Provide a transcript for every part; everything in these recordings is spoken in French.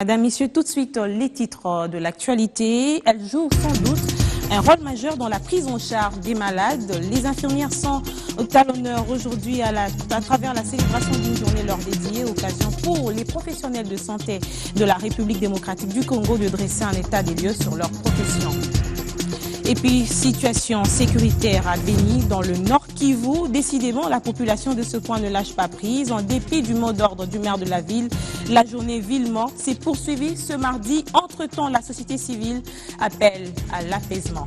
Madame, Messieurs, tout de suite les titres de l'actualité. Elles jouent sans doute un rôle majeur dans la prise en charge des malades. Les infirmières sont à l'honneur aujourd'hui à travers la célébration d'une journée leur dédiée, occasion pour les professionnels de santé de la République démocratique du Congo de dresser un état des lieux sur leur profession. Et puis, situation sécuritaire à Béni, dans le Nord Kivu. Décidément, la population de ce coin ne lâche pas prise. En dépit du mot d'ordre du maire de la ville, la journée ville morte s'est poursuivie ce mardi. Entre-temps, la société civile appelle à l'apaisement.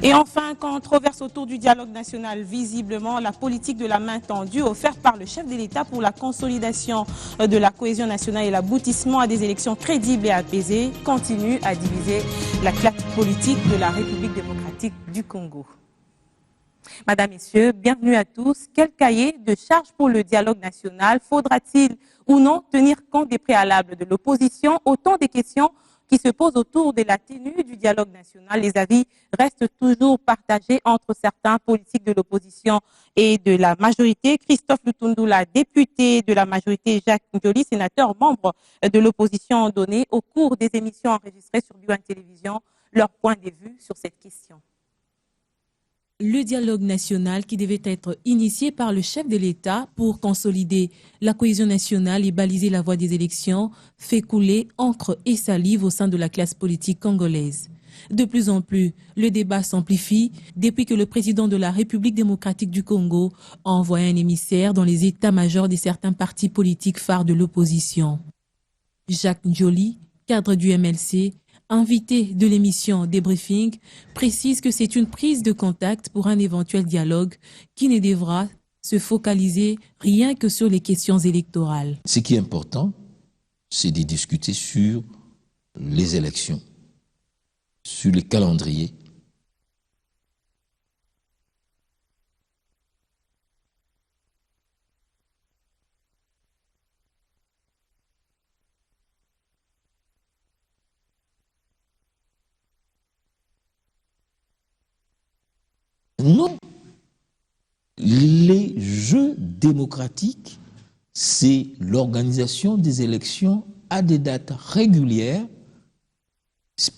Et enfin, controverse autour du dialogue national. Visiblement, la politique de la main tendue offerte par le chef de l'État pour la consolidation de la cohésion nationale et l'aboutissement à des élections crédibles et apaisées continue à diviser la classe politique de la République démocratique du Congo. Madame, Messieurs, bienvenue à tous. Quel cahier de charge pour le dialogue national? Faudra-t-il ou non tenir compte des préalables de l'opposition? Autant de questions qui se posent autour de la tenue du dialogue national. Les avis restent toujours partagés entre certains politiques de l'opposition et de la majorité. Christophe Lutundula, député de la majorité, Jacques Ndioli, sénateur, membre de l'opposition, ont donné au cours des émissions enregistrées sur Biwan Télévision leur point de vue sur cette question. Le dialogue national qui devait être initié par le chef de l'État pour consolider la cohésion nationale et baliser la voie des élections fait couler encre et salive au sein de la classe politique congolaise. De plus en plus, le débat s'amplifie depuis que le président de la République démocratique du Congo a envoyé un émissaire dans les états-majors de certains partis politiques phares de l'opposition. Jacques Ndioli, cadre du MLC, invité de l'émission Débriefing, précise que c'est une prise de contact pour un éventuel dialogue qui ne devra se focaliser rien que sur les questions électorales. Ce qui est important, c'est de discuter sur les élections, sur les calendriers. Non, les jeux démocratiques, c'est l'organisation des élections à des dates régulières.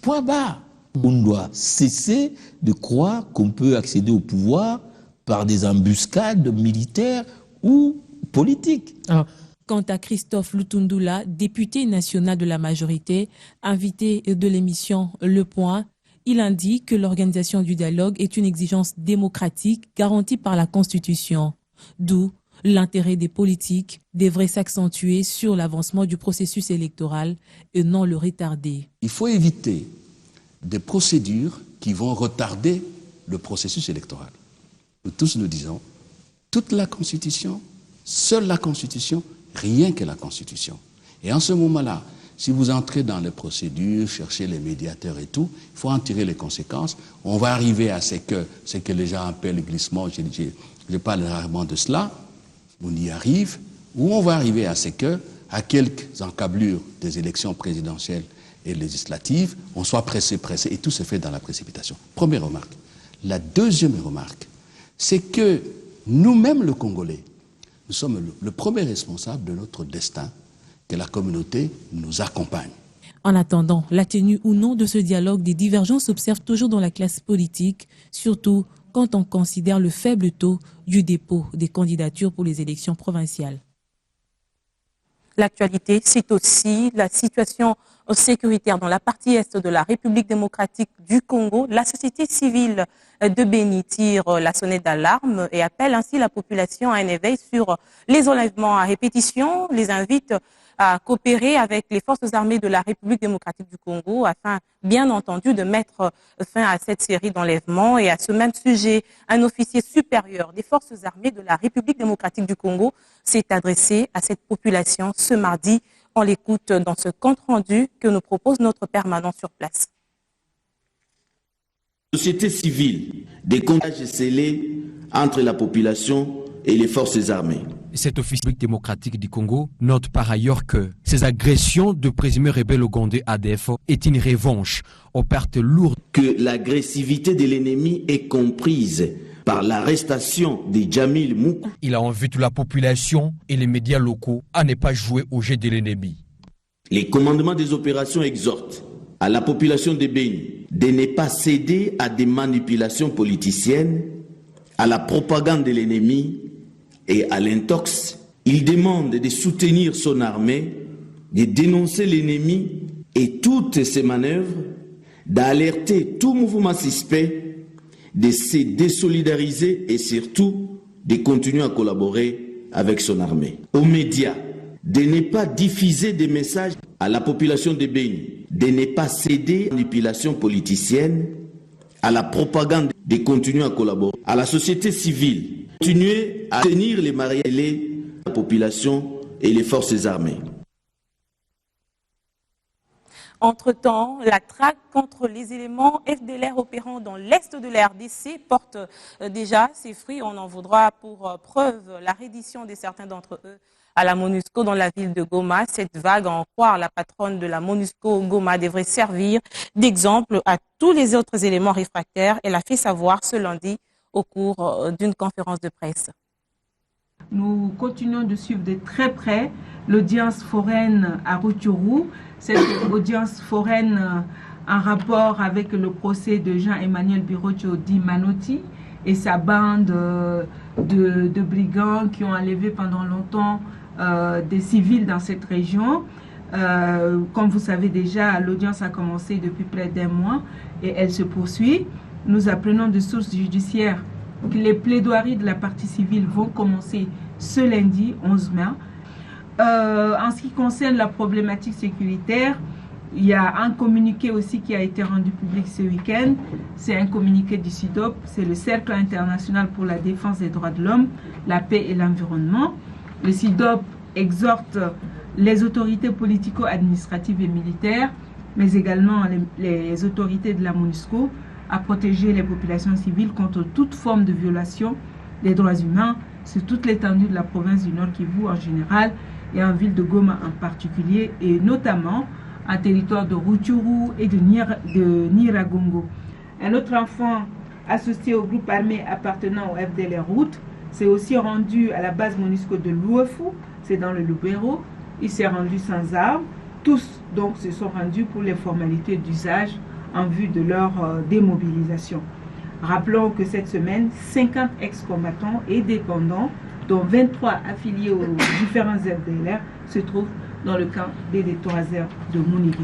Point barre. On doit cesser de croire qu'on peut accéder au pouvoir par des embuscades militaires ou politiques. Quant à Christophe Lutundula, député national de la majorité, invité de l'émission Le Point, il indique que l'organisation du dialogue est une exigence démocratique garantie par la Constitution, d'où l'intérêt des politiques devrait s'accentuer sur l'avancement du processus électoral et non le retarder. Il faut éviter des procédures qui vont retarder le processus électoral. Nous tous nous disons, toute la Constitution, seule la Constitution, rien que la Constitution. Et en ce moment-là, si vous entrez dans les procédures, cherchez les médiateurs et tout, il faut en tirer les conséquences. On va arriver à ce que les gens appellent le glissement, je parle rarement de cela, on y arrive, ou on va arriver à ce que, à quelques encablures des élections présidentielles et législatives, on soit pressé, et tout se fait dans la précipitation. Première remarque. La deuxième remarque, c'est que nous-mêmes, le Congolais, nous sommes le premier responsable de notre destin, que la communauté nous accompagne. En attendant, la tenue ou non de ce dialogue, des divergences s'observent toujours dans la classe politique, surtout quand on considère le faible taux du dépôt des candidatures pour les élections provinciales. L'actualité, c'est aussi la situation sécuritaire dans la partie est de la République démocratique du Congo. La société civile de Béni tire la sonnette d'alarme et appelle ainsi la population à un éveil sur les enlèvements à répétition, les invite à coopérer avec les forces armées de la République démocratique du Congo afin, bien entendu, de mettre fin à cette série d'enlèvements. Et à ce même sujet, un officier supérieur des forces armées de la République démocratique du Congo s'est adressé à cette population ce mardi. On l'écoute dans ce compte-rendu que nous propose notre permanent sur place. Société civile, des contacts scellés entre la population et les forces armées. Cet office démocratique du Congo note par ailleurs que ces agressions de présumés rebelles ougandais ADF est une revanche aux pertes lourdes. Que l'agressivité de l'ennemi est comprise par l'arrestation de Djamil Moukou. Il a invité la population et les médias locaux à ne pas jouer au jeu de l'ennemi. Les commandements des opérations exhortent à la population de Béni de ne pas céder à des manipulations politiciennes, à la propagande de l'ennemi et à l'intox. Il demande de soutenir son armée, de dénoncer l'ennemi et toutes ses manœuvres, d'alerter tout mouvement suspect, de se désolidariser et surtout de continuer à collaborer avec son armée. Aux médias, de ne pas diffuser des messages à la population de Béni, de ne pas céder à manipulation politicienne, à la propagande, de continuer à collaborer. À la société civile, continuer à tenir les mariés, la population et les forces armées. Entre-temps, la traque contre les éléments FDLR opérant dans l'est de la RDC porte déjà ses fruits. On en voudra pour preuve la reddition de certains d'entre eux à la MONUSCO dans la ville de Goma. Cette vague, à en croire la patronne de la MONUSCO Goma, devrait servir d'exemple à tous les autres éléments réfractaires. Elle a fait savoir ce lundi au cours d'une conférence de presse. Nous continuons de suivre de très près l'audience foraine à Rutshuru. Cette audience foraine en rapport avec le procès de Jean-Emmanuel Birocho dit Manotti et sa bande de brigands qui ont enlevé pendant longtemps des civils dans cette région. Comme vous savez déjà, l'audience a commencé depuis près d'un mois et elle se poursuit. Nous apprenons de sources judiciaires que les plaidoiries de la partie civile vont commencer ce lundi 11 mai. En ce qui concerne la problématique sécuritaire, il y a un communiqué aussi qui a été rendu public ce week-end. C'est un communiqué du CIDOP, c'est le Cercle international pour la défense des droits de l'homme, la paix et l'environnement. Le CIDOP exhorte les autorités politico-administratives et militaires, mais également les autorités de la MONUSCO, à protéger les populations civiles contre toute forme de violation des droits humains sur toute l'étendue de la province du Nord Kivu en général et en ville de Goma en particulier, et notamment en territoire de Rutshuru et de Nyiragongo. Un autre enfant associé au groupe armé appartenant au FDLR Route s'est aussi rendu à la base MONUSCO de Luofu, c'est dans le Lubero. Il s'est rendu sans armes. Tous donc se sont rendus pour les formalités d'usage en vue de leur démobilisation. Rappelons que cette semaine, 50 ex-combattants et dépendants, dont 23 affiliés aux différents FDLR, se trouvent dans le camp des Détoiseurs de Mounigi.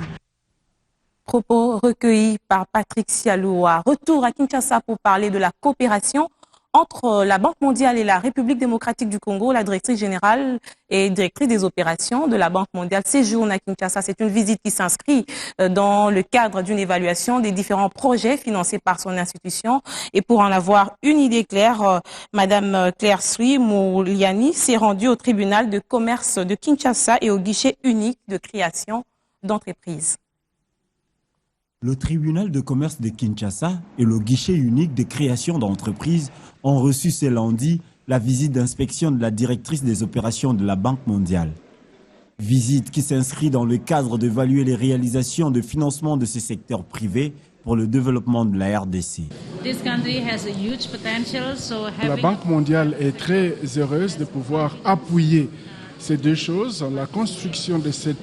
Propos recueillis par Patrick Sialoua. Retour à Kinshasa pour parler de la coopération entre la Banque mondiale et la République démocratique du Congo. La directrice générale et directrice des opérations de la Banque mondiale séjourne à Kinshasa. C'est une visite qui s'inscrit dans le cadre d'une évaluation des différents projets financés par son institution. Et pour en avoir une idée claire, Madame Claire Sui Mouliani s'est rendue au tribunal de commerce de Kinshasa et au guichet unique de création d'entreprises. Le tribunal de commerce de Kinshasa et le guichet unique de création d'entreprises ont reçu ce lundi la visite d'inspection de la directrice des opérations de la Banque mondiale. Visite qui s'inscrit dans le cadre d'évaluer les réalisations de financement de ce secteur privé pour le développement de la RDC. La Banque mondiale est très heureuse de pouvoir appuyer ces deux choses, la construction de ces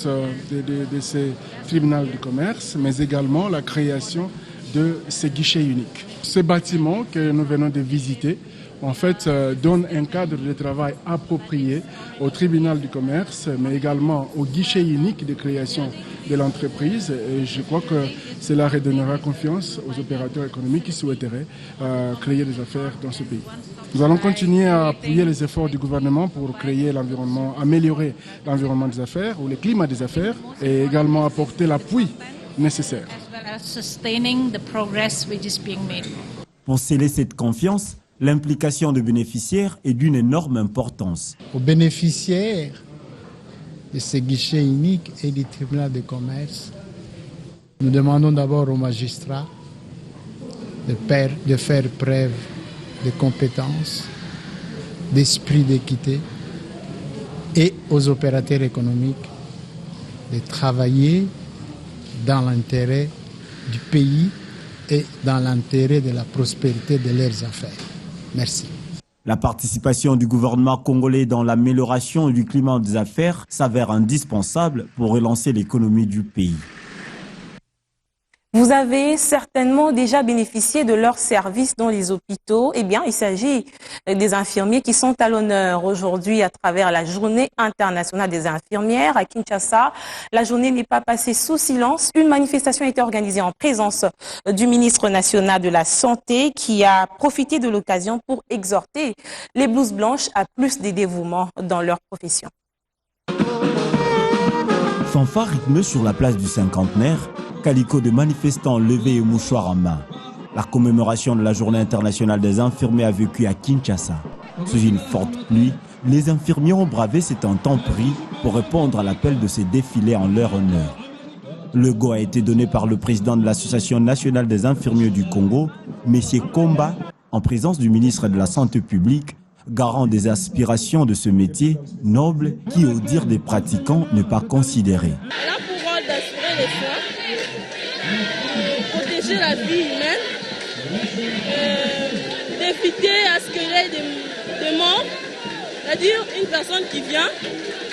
tribunaux de commerce, mais également la création de ces guichets uniques. Ce bâtiment que nous venons de visiter, en fait, donne un cadre de travail approprié au tribunal du commerce, mais également au guichet unique de création de l'entreprise. Et je crois que cela redonnera confiance aux opérateurs économiques qui souhaiteraient créer des affaires dans ce pays. Nous allons continuer à appuyer les efforts du gouvernement pour créer l'environnement, améliorer l'environnement des affaires ou le climat des affaires et également apporter l'appui nécessaire. Pour sceller cette confiance, l'implication des bénéficiaires est d'une énorme importance. Aux bénéficiaires de ces guichets uniques et du tribunal de commerce, nous demandons d'abord aux magistrats de faire preuve de compétences, d'esprit d'équité et aux opérateurs économiques de travailler dans l'intérêt du pays et dans l'intérêt de la prospérité de leurs affaires. Merci. La participation du gouvernement congolais dans l'amélioration du climat des affaires s'avère indispensable pour relancer l'économie du pays. Vous avez certainement déjà bénéficié de leurs services dans les hôpitaux. Eh bien, il s'agit des infirmiers qui sont à l'honneur aujourd'hui à travers la Journée internationale des infirmières à Kinshasa. La journée n'est pas passée sous silence. Une manifestation a été organisée en présence du ministre national de la Santé qui a profité de l'occasion pour exhorter les blouses blanches à plus de dévouement dans leur profession. Fanfare rythmée sur la place du cinquantenaire, calicot de manifestants levés et mouchoirs en main. La commémoration de la Journée internationale des infirmiers a vécu à Kinshasa. Sous une forte pluie, les infirmiers ont bravé cet temps pris pour répondre à l'appel de ces défilés en leur honneur. Le go a été donné par le président de l'Association nationale des infirmiers du Congo, M. Komba, en présence du ministre de la Santé publique, garant des aspirations de ce métier noble qui, au dire des pratiquants, n'est pas considéré. Elle a pour rôle d'assurer les soins, protéger la vie humaine, d'éviter à ce qu'il y ait des morts. C'est-à-dire une personne qui vient,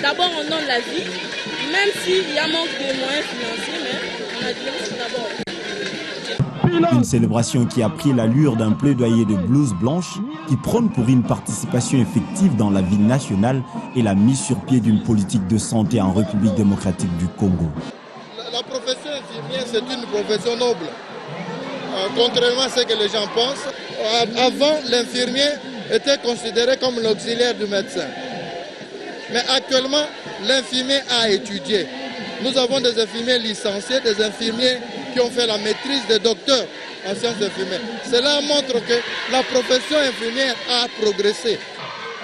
d'abord on donne la vie, même s'il y a manque de moyens financiers, mais on a dit d'abord. Une célébration qui a pris l'allure d'un plaidoyer de blouse blanche qui prône pour une participation effective dans la vie nationale et la mise sur pied d'une politique de santé en République démocratique du Congo. La profession infirmière, c'est une profession noble. Contrairement à ce que les gens pensent, avant, l'infirmier était considéré comme l'auxiliaire du médecin. Mais actuellement, l'infirmier a étudié. Nous avons des infirmiers licenciés, des infirmiers qui ont fait la maîtrise des docteurs en sciences infirmières. Cela montre que la profession infirmière a progressé.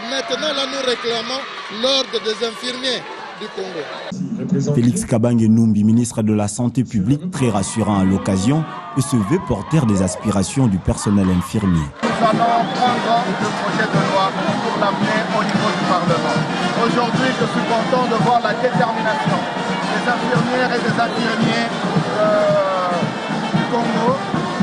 Maintenant, là, nous réclamons l'ordre des infirmiers du Congo. Félix Kabange Numbi, ministre de la Santé publique, très rassurant à l'occasion, et se veut porteur des aspirations du personnel infirmier. Nous allons prendre le projet de loi pour l'amener au niveau du Parlement. Aujourd'hui, je suis content de voir la détermination des infirmières et des infirmiers du Congo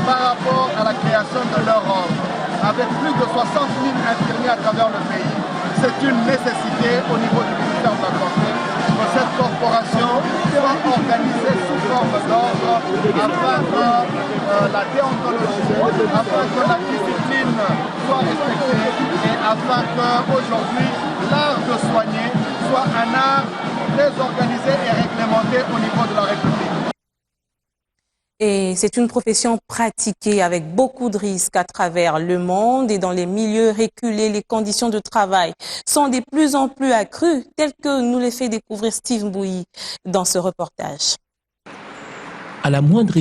par rapport à la création de leur ordre. Avec plus de 60 000 infirmiers à travers le pays, c'est une nécessité au niveau du ministère de la Santé que cette corporation soit organisée sous forme d'ordre afin que la déontologie, afin que la discipline soit respectée et afin qu'aujourd'hui l'art de soigner soit un art très organisé et réglementé au niveau de la République. Et c'est une profession pratiquée avec beaucoup de risques à travers le monde et dans les milieux reculés, les conditions de travail sont de plus en plus accrues, telles que nous les fait découvrir Steve Mbouyi dans ce reportage. À la moindre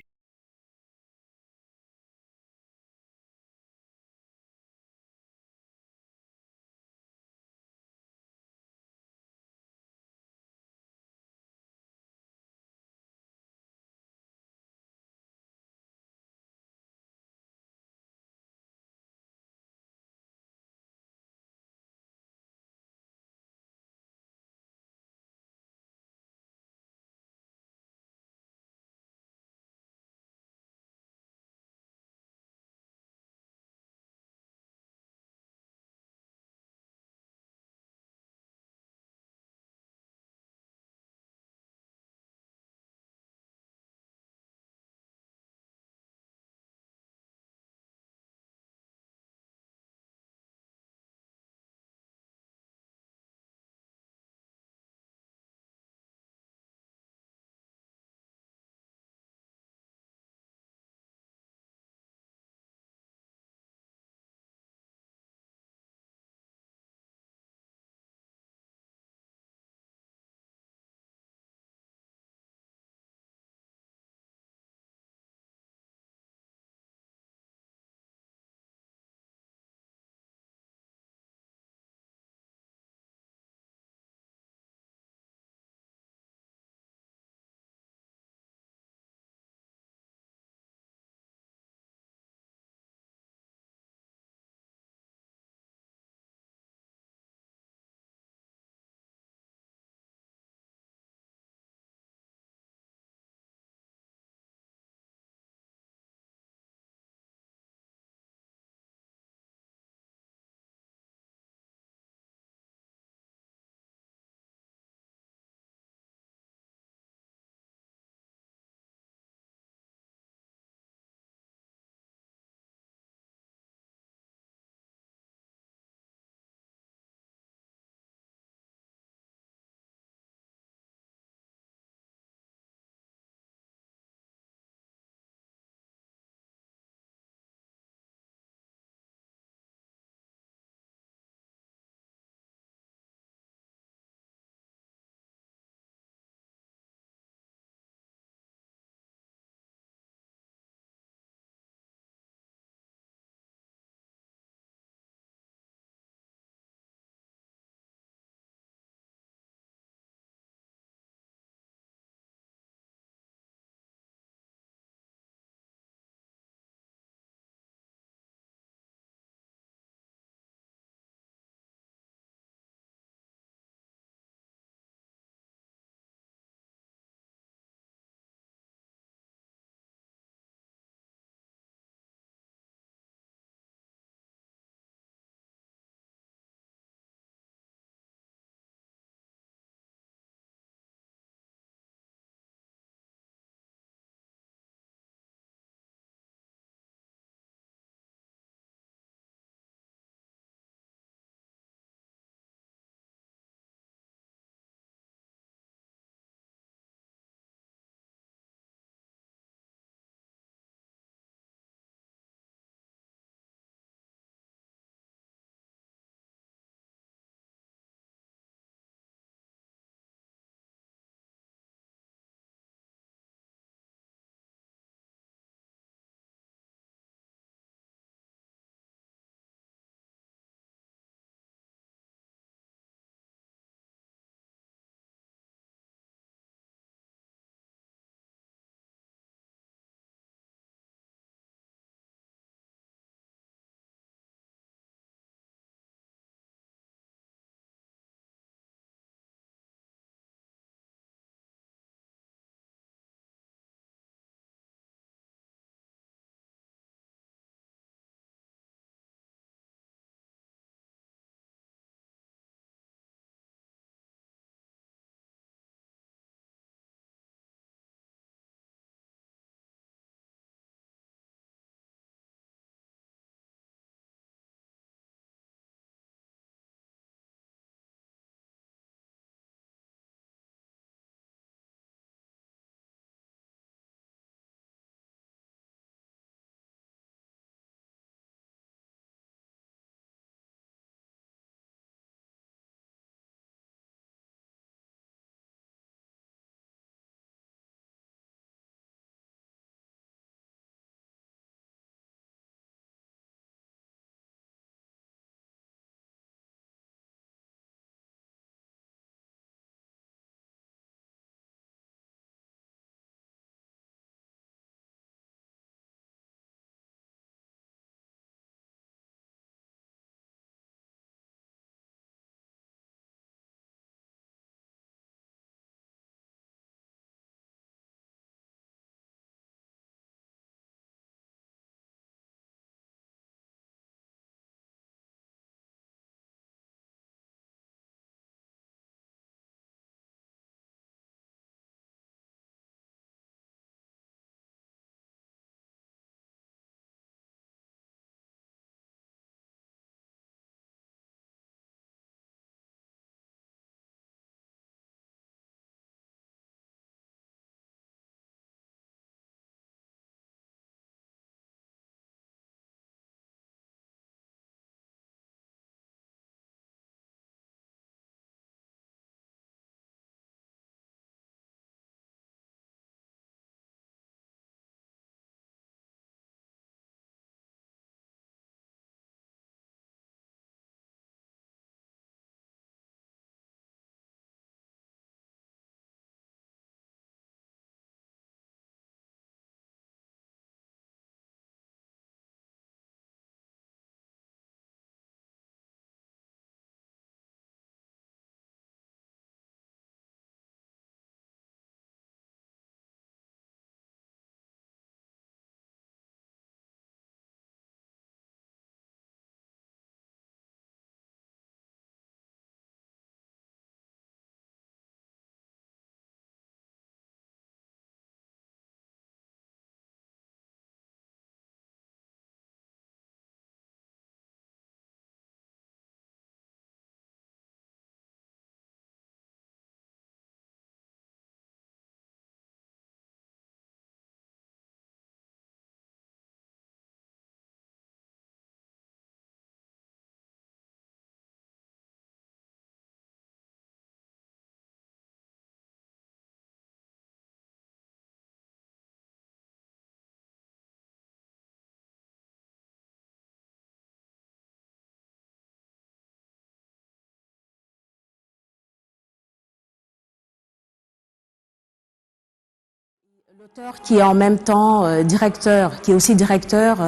L'auteur qui est en même temps directeur, qui est aussi directeur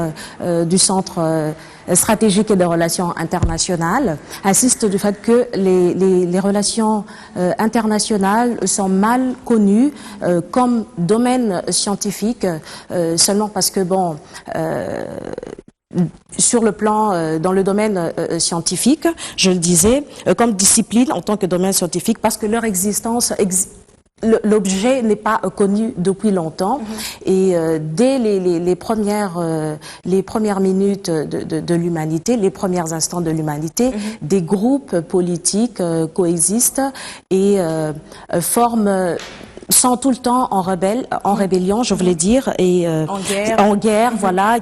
du Centre stratégique et des relations internationales, insiste du fait que les relations internationales sont mal connues comme domaine scientifique, seulement parce que, bon, sur le plan, dans le domaine scientifique, je le disais, comme discipline en tant que domaine scientifique, parce que leur existence l'objet n'est pas connu depuis longtemps et dès les premières minutes de l'humanité, les premiers instants de l'humanité, des groupes politiques coexistent et forment sont tout le temps en rébellion, je voulais dire, et en guerre, voilà,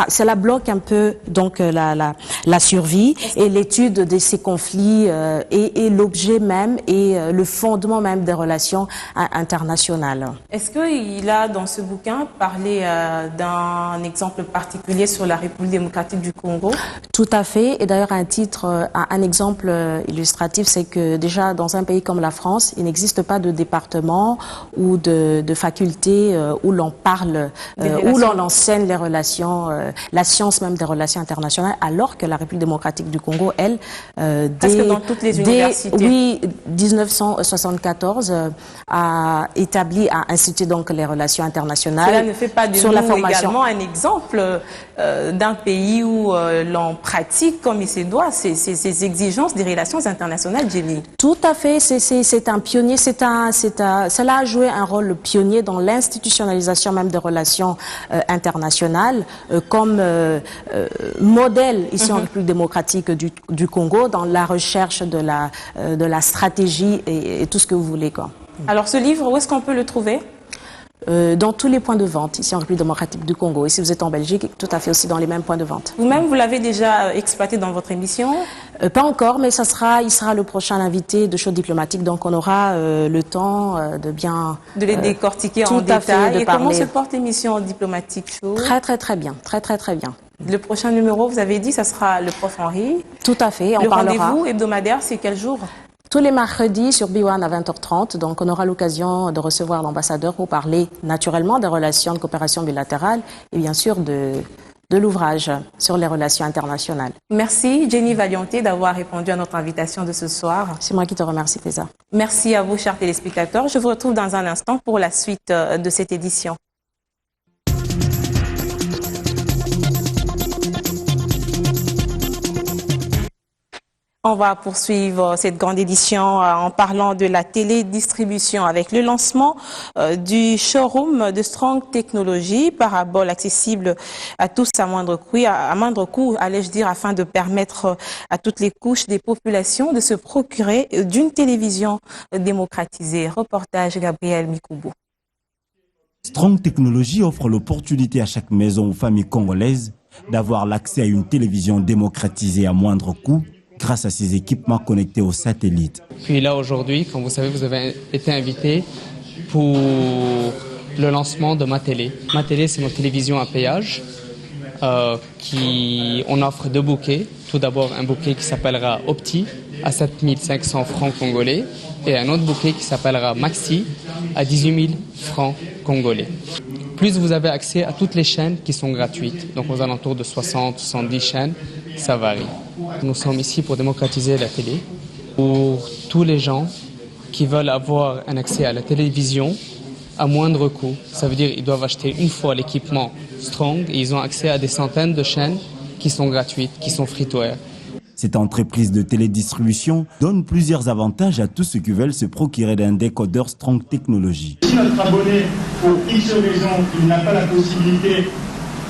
cela bloque un peu donc la survie et l'étude de ces conflits et l'objet même et le fondement même des relations internationales. Est-ce qu'il a dans ce bouquin parlé d'un exemple particulier sur la République démocratique du Congo? Tout à fait, et d'ailleurs un exemple illustratif, c'est que déjà dans un pays comme la France, il n'existe pas de département ou de faculté où l'on parle, où l'on enseigne les relations, la science même des relations internationales, alors que la République démocratique du Congo, elle, parce que dans toutes les universités. Oui, 1974 a institué donc les relations internationales. Cela ne fait pas de sur nous la formation. Également un exemple d'un pays où l'on pratique comme il se doit ces exigences des relations internationales, Jenny. Tout à fait, c'est un pionnier, cela a joué un rôle pionnier dans l'institutionnalisation même des relations internationales comme modèle ici en République démocratique du Congo dans la recherche de la stratégie et tout ce que vous voulez, quoi. Alors ce livre, où est-ce qu'on peut le trouver? Dans tous les points de vente ici en République démocratique du Congo. Et si vous êtes en Belgique, tout à fait aussi dans les mêmes points de vente. Vous-même, vous l'avez déjà exploité dans votre émission? Pas encore, mais il sera le prochain invité de Show Diplomatique, donc on aura le temps de bien... De les décortiquer en détail. Et comment se porte l'émission Diplomatique Show? Très bien, très bien. Le prochain numéro, vous avez dit, ça sera le prof Henri. Tout à fait, on parlera. Le rendez-vous hebdomadaire, c'est quel jour? Tous les mercredis sur B1 à 20h30, donc on aura l'occasion de recevoir l'ambassadeur pour parler naturellement des relations de coopération bilatérale et bien sûr de l'ouvrage sur les relations internationales. Merci Jenny Valianté d'avoir répondu à notre invitation de ce soir. C'est moi qui te remercie, Tessa. Merci à vous, chers téléspectateurs. Je vous retrouve dans un instant pour la suite de cette édition. On va poursuivre cette grande édition en parlant de la télédistribution avec le lancement du showroom de Strong Technology, parabole accessible à tous à moindre coût, allais-je dire, afin de permettre à toutes les couches des populations de se procurer d'une télévision démocratisée. Reportage Gabriel Mikoubou. Strong Technology offre l'opportunité à chaque maison ou famille congolaise d'avoir l'accès à une télévision démocratisée à moindre coût, grâce à ces équipements connectés aux satellites. Puis là, aujourd'hui, comme vous savez, vous avez été invité pour le lancement de Ma Télé. Ma Télé, c'est notre télévision à péage. On offre 2 bouquets. Tout d'abord, un bouquet qui s'appellera Opti à 7500 francs congolais et un autre bouquet qui s'appellera Maxi à 18 000 francs congolais. Plus vous avez accès à toutes les chaînes qui sont gratuites, donc aux alentours de 60-70 chaînes, ça varie. Nous sommes ici pour démocratiser la télé, pour tous les gens qui veulent avoir un accès à la télévision à moindre coût. Ça veut dire qu'ils doivent acheter une fois l'équipement Strong et ils ont accès à des centaines de chaînes qui sont gratuites, qui sont free-to-air. Cette entreprise de télédistribution donne plusieurs avantages à tous ceux qui veulent se procurer d'un décodeur Strong Technology. Si notre abonné, pour X raisons, il n'a pas la possibilité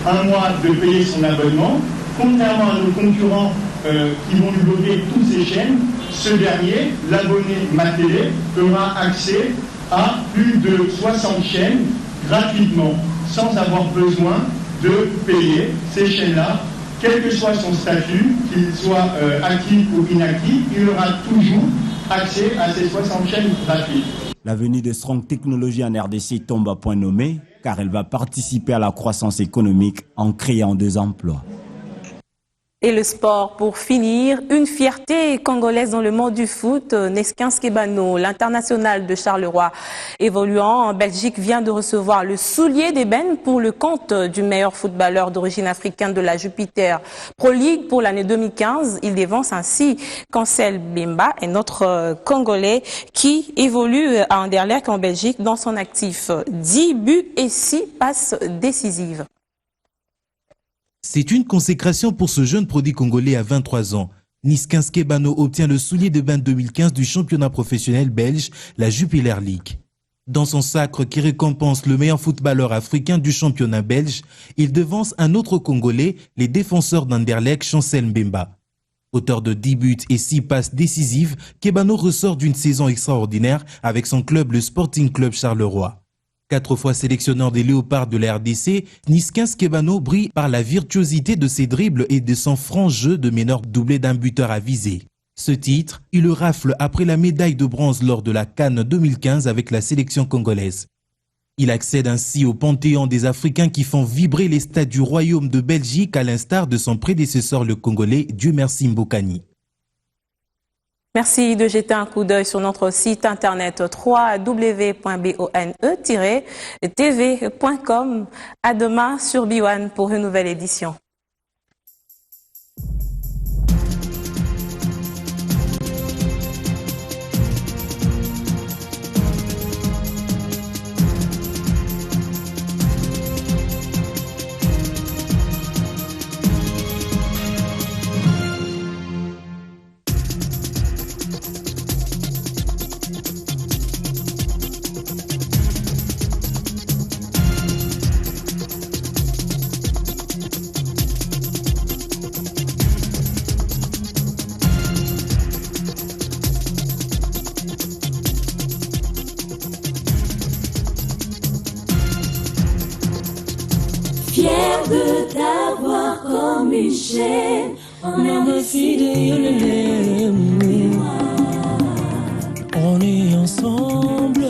un mois de payer son abonnement, contrairement à nos concurrents qui vont lui bloquer toutes ces chaînes, ce dernier, l'abonné Ma Télé, aura accès à plus de 60 chaînes gratuitement, sans avoir besoin de payer ces chaînes-là. Quel que soit son statut, qu'il soit actif ou inactif, il aura toujours accès à ces 60 chaînes gratuites. La venue de Strong Technology en RDC tombe à point nommé, car elle va participer à la croissance économique en créant 2 emplois. Et le sport, pour finir, une fierté congolaise dans le monde du foot. Nesquin Skebano, l'international de Charleroi évoluant en Belgique, vient de recevoir le soulier d'ébène pour le compte du meilleur footballeur d'origine africaine de la Jupiter Pro League pour l'année 2015. Il dévance ainsi Cancel Bemba, un autre Congolais qui évolue à Anderlecht en Belgique dans son actif. 10 buts et 6 passes décisives. C'est une consécration pour ce jeune produit congolais à 23 ans. Nesquin Skebano obtient le soulier de bain 2015 du championnat professionnel belge, la Jupiler League. Dans son sacre qui récompense le meilleur footballeur africain du championnat belge, il devance un autre Congolais, les défenseurs d'Anderlecht, Chancel Mbemba. Auteur de 10 buts et 6 passes décisives, Skebano ressort d'une saison extraordinaire avec son club, le Sporting Club Charleroi. 4 fois sélectionneur des Léopards de la RDC, Nesquin Skebano brille par la virtuosité de ses dribbles et de son franc jeu de meneur doublé d'un buteur avisé. Ce titre, il le rafle après la médaille de bronze lors de la CAN 2015 avec la sélection congolaise. Il accède ainsi au panthéon des Africains qui font vibrer les stades du Royaume de Belgique à l'instar de son prédécesseur le Congolais Dieu merci Mbokani. Merci de jeter un coup d'œil sur notre site internet www.bone-tv.com. À demain sur B1 pour une nouvelle édition. Fier de t'avoir comme une chaîne, on est ensemble,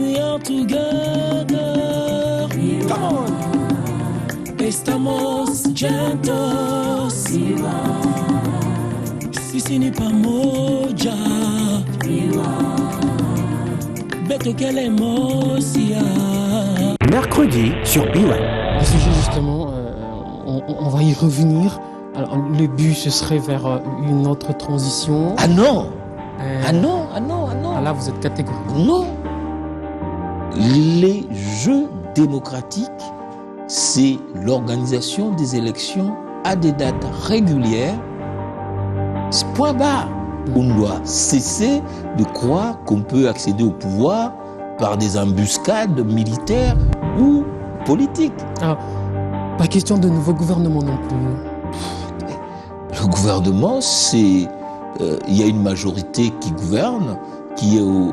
we are together, come on, estamos juntos, sisi ni pamoja, beto que la emoción. Mercredi sur B1. Le sujet justement, on va y revenir. Alors, le but ce serait vers une autre transition. Ah non Ah non, ah non, ah non. Là vous êtes catégorique. Non. Les jeux démocratiques, c'est l'organisation des élections à des dates régulières. Point barre. On doit cesser de croire qu'on peut accéder au pouvoir par des embuscades militaires ou politiques. Ah, pas question de nouveau gouvernement non plus. Le gouvernement, c'est... Il y a une majorité qui gouverne, qui est au